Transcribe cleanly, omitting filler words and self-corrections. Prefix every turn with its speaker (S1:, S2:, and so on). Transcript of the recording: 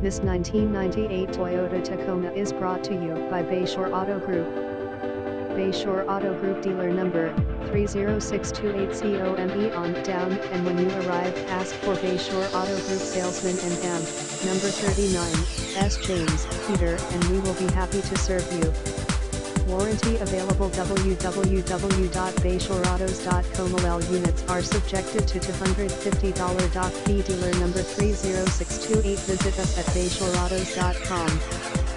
S1: This 1998 Toyota Tacoma is brought to you by Bayshore Auto Group. Bayshore Auto Group dealer number 30628COME on down, and when you arrive ask for Bayshore Auto Group salesman and M, number 39, S. James, Peter, and we will be happy to serve you. Warranty available www.bayshoreautos.com. All units are subjected to $250 doc fee. Dealer number 30628. Visit us at bayshoreautos.com.